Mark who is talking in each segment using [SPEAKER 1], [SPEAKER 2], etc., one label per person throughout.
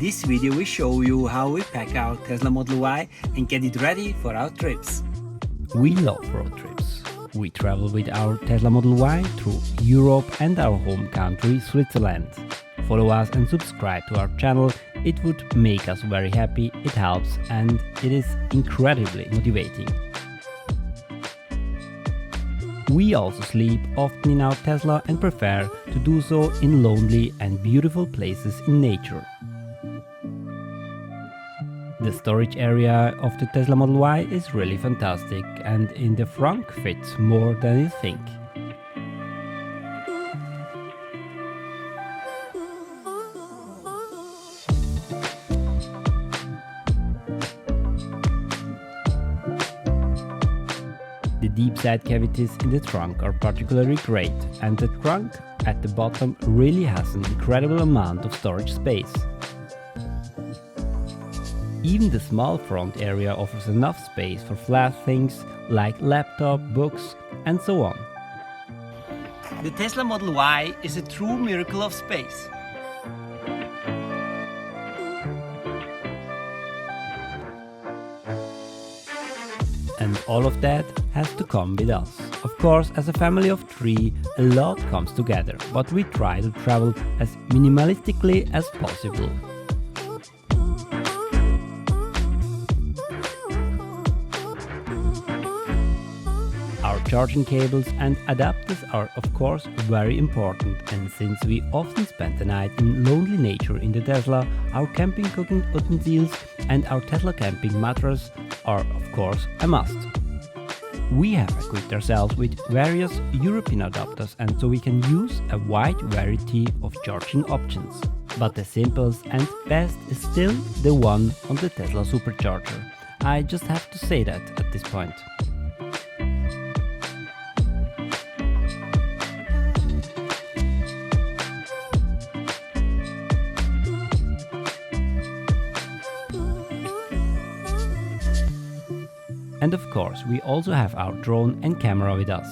[SPEAKER 1] this video we show you how we pack our Tesla Model Y and get it ready for our trips.
[SPEAKER 2] We love road trips. We travel with our Tesla Model Y through Europe and our home country, Switzerland. Follow us and subscribe to our channel. It would make us very happy, it helps, and it is incredibly motivating. We also sleep often in our Tesla and prefer to do so in lonely and beautiful places in nature. The storage area of the Tesla Model Y is really fantastic, and in the frunk fits more than you think. The deep side cavities in the trunk are particularly great, and the trunk at the bottom really has an incredible amount of storage space. Even the small front area offers enough space for flat things like laptop, books, and so on.
[SPEAKER 1] The Tesla Model Y is a true miracle of space.
[SPEAKER 2] And all of that has to come with us. Of course, as a family of 3, a lot comes together, but we try to travel as minimalistically as possible. Our charging cables and adapters are of course very important, and since we often spend the night in lonely nature in the Tesla, our camping cooking utensils and our Tesla camping mattress are of course a must. We have equipped ourselves with various European adapters, and so we can use a wide variety of charging options. But the simplest and best is still the one on the Tesla supercharger. I just have to say that at this point. And of course, we also have our drone and camera with us.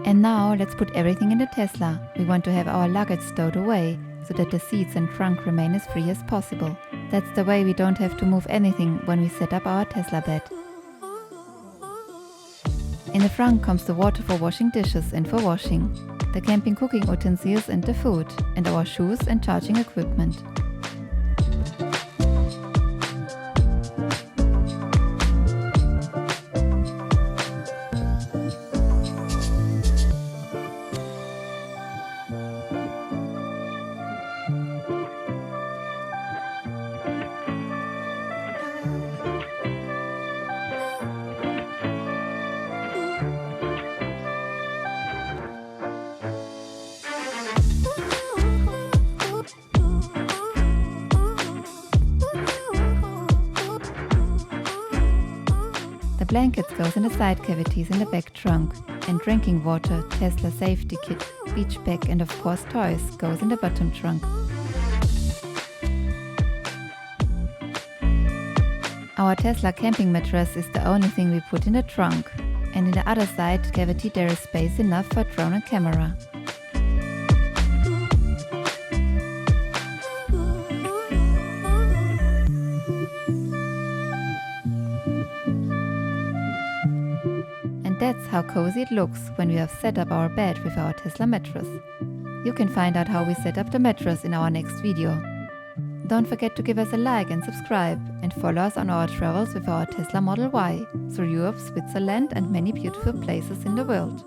[SPEAKER 3] And now let's put everything in the Tesla. We want to have our luggage stowed away so that the seats and trunk remain as free as possible. That's the way we don't have to move anything when we set up our Tesla bed. In the front comes the water for washing dishes and for washing, the camping cooking utensils and the food, and our shoes and charging equipment. The blankets goes in the side cavities in the back trunk, and drinking water, Tesla safety kit, beach bag and of course toys goes in the bottom trunk. Our Tesla camping mattress is the only thing we put in the trunk, and in the other side cavity there is space enough for drone and camera. That's how cozy it looks when we have set up our bed with our Tesla mattress. You can find out how we set up the mattress in our next video. Don't forget to give us a like and subscribe, and follow us on our travels with our Tesla Model Y through Europe, Switzerland and many beautiful places in the world.